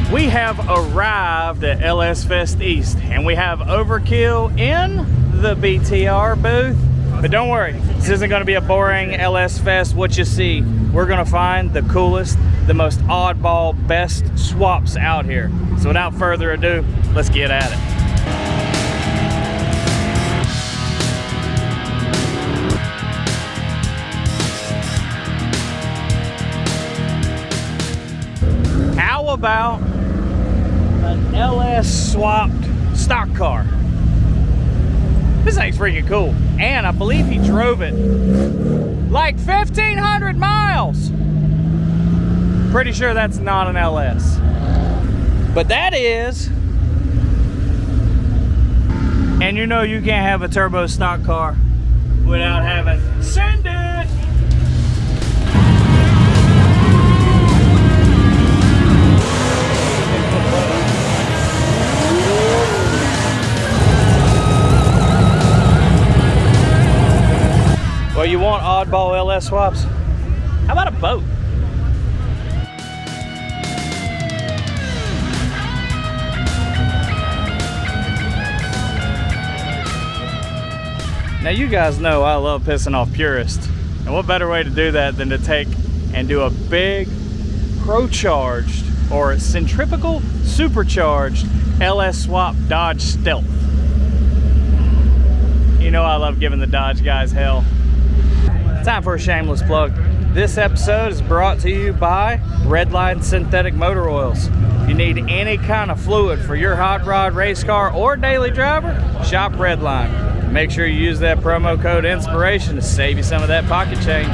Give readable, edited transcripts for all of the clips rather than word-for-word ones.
We have arrived at LS Fest East, and we have Overkill in the BTR booth. But don't worry, this isn't going to be a boring LS Fest. What you see, we're going to find the coolest, the most oddball, best swaps out here. So without further ado, let's get at it. How about an LS swapped stock car? This thing's freaking cool. And I believe he drove it like 1,500 miles. Pretty sure that's not an LS. But that is. And you know you can't have a turbo stock car without having Send It! Well, you want oddball LS swaps? How about a boat? Now you guys know I love pissing off purists. And what better way to do that than to take and do a big pro-charged or centrifugal supercharged LS swap Dodge Stealth. You know I love giving the Dodge guys hell. Time for a shameless plug. This episode is brought to you by Redline Synthetic Motor Oils. If you need any kind of fluid for your hot rod, race car, or daily driver, shop Redline. Make sure you use that promo code INSPIRATION to save you some of that pocket change.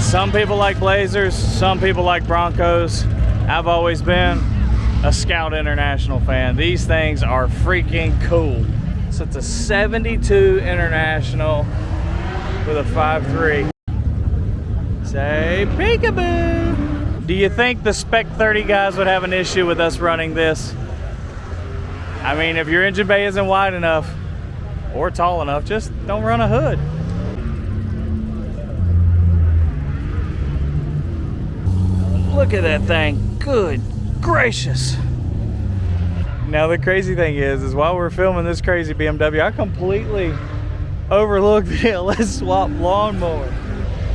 Some people like Blazers, some people like Broncos. I've always been a Scout International fan. These things are freaking cool. So it's a 72 International with a 5.3. Say peekaboo. Do you think the Spec 30 guys would have an issue with us running this? I mean, if your engine bay isn't wide enough or tall enough, just don't run a hood. Look at that thing. Good gracious. Now the crazy thing is while we're filming this crazy BMW, I completely overlooked the LS swap lawnmower.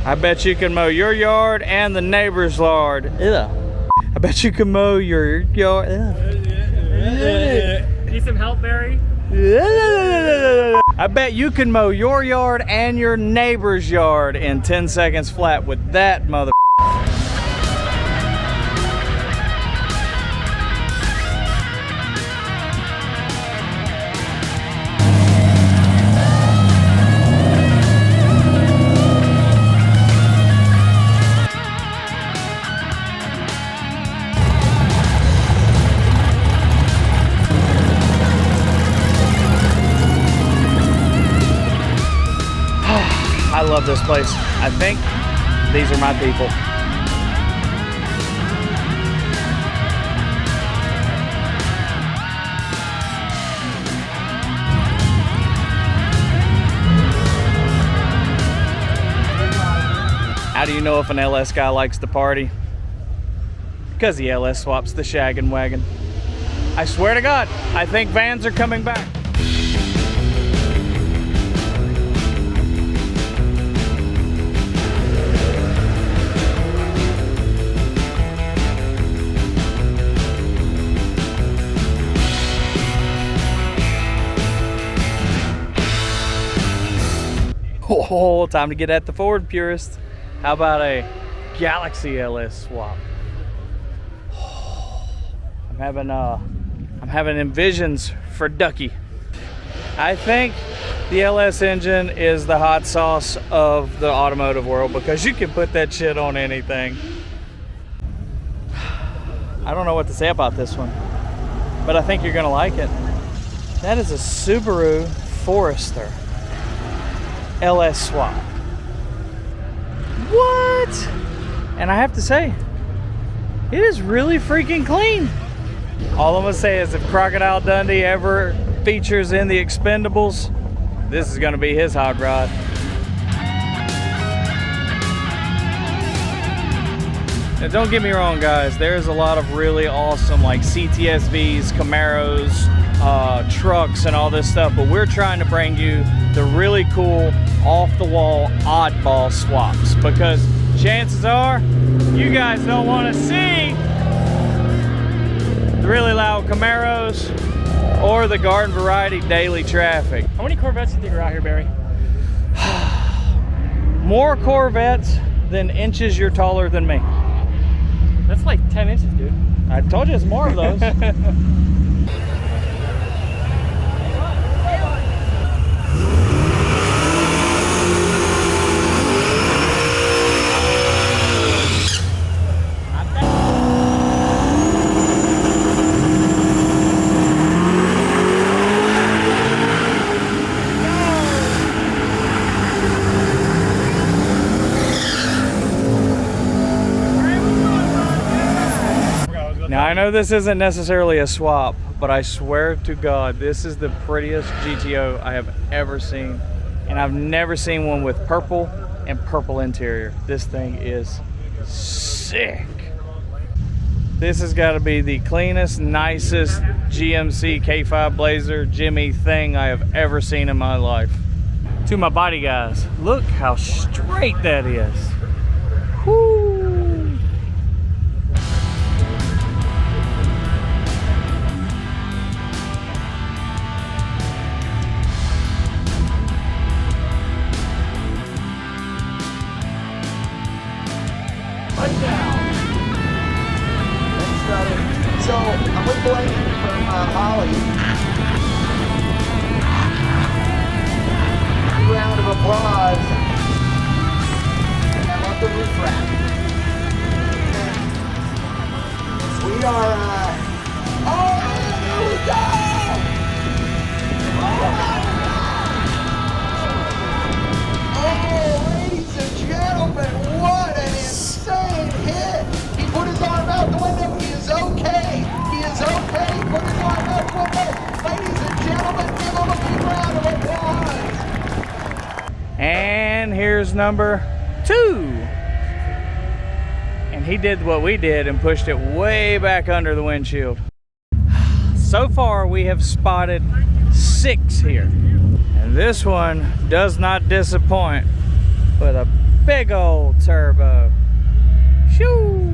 I bet you can mow your yard and the neighbor's yard. Ugh. I bet you can mow your yard. Need some help, Barry? I bet you can mow your yard and your neighbor's yard in 10 seconds flat with that mother. I love this place. I think these are my people. How do you know if an LS guy likes to party? Because the LS swaps the shaggin' wagon. I swear to God, I think vans are coming back. Oh, time to get at the Ford purist. How about a Galaxy LS swap? I'm having envisions for Ducky. I think the LS engine is the hot sauce of the automotive world because you can put that shit on anything. I don't know what to say about this one, but I think you're gonna like it. That is a Subaru Forester LS swap. What? And I have to say, it is really freaking clean. All I'm gonna say is if Crocodile Dundee ever features in the Expendables, this is gonna be his hot rod. Now don't get me wrong guys, there's a lot of really awesome like CTSVs, Camaros, trucks and all this stuff, but we're trying to bring you the really cool off-the-wall oddball swaps because chances are you guys don't want to see the really loud Camaros or the garden variety daily traffic. How many Corvettes do you think are out here, Barry? More Corvettes than inches you're taller than me. That's like 10 inches, dude. I told you it's more of those. Now I know this isn't necessarily a swap, but I swear to God, this is the prettiest GTO I have ever seen. And I've never seen one with purple and purple interior. This thing is sick. This has got to be the cleanest, nicest GMC K5 Blazer Jimmy thing I have ever seen in my life. To my body guys, look how straight that is. Whoo! So I'm with Blake from Holly. Round of applause. I love the roof rack. We are, oh, here we go! Oh, ladies and gentlemen, what an insane hit! He put his arm out the window. He is okay. He is okay. He put his arm out the window. Ladies and gentlemen, give him a big round of applause. And here's number 2. And he did what we did and pushed it way back under the windshield. So far we have spotted 6 here. And this one does not disappoint with a big old turbo. Shoo!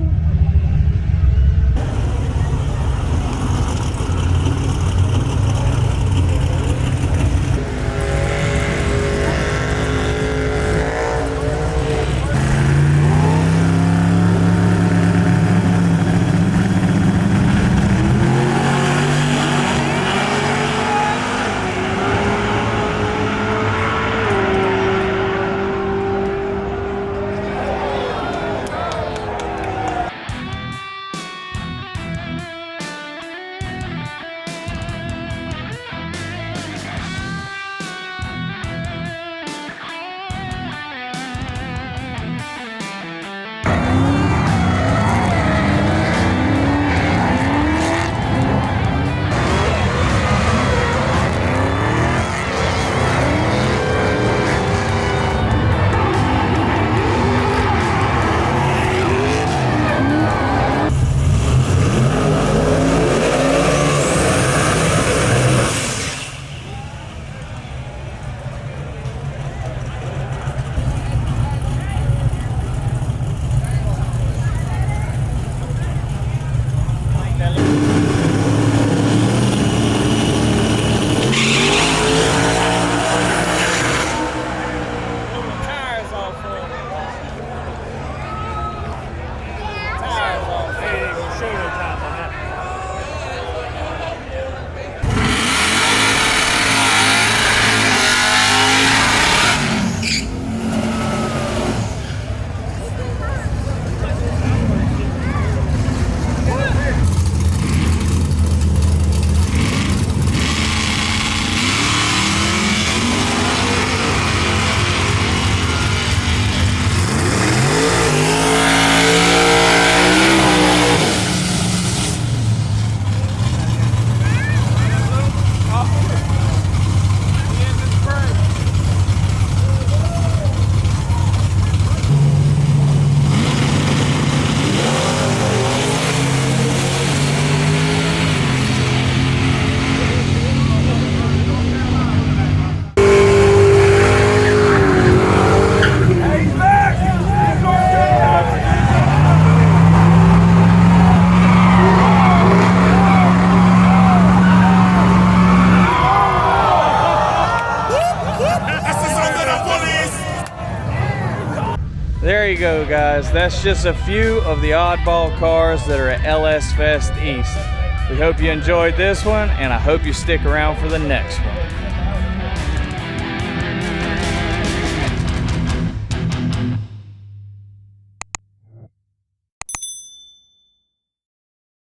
go, guys. That's just a few of the oddball cars that are at LS Fest East. We hope you enjoyed this one, and I hope you stick around for the next one.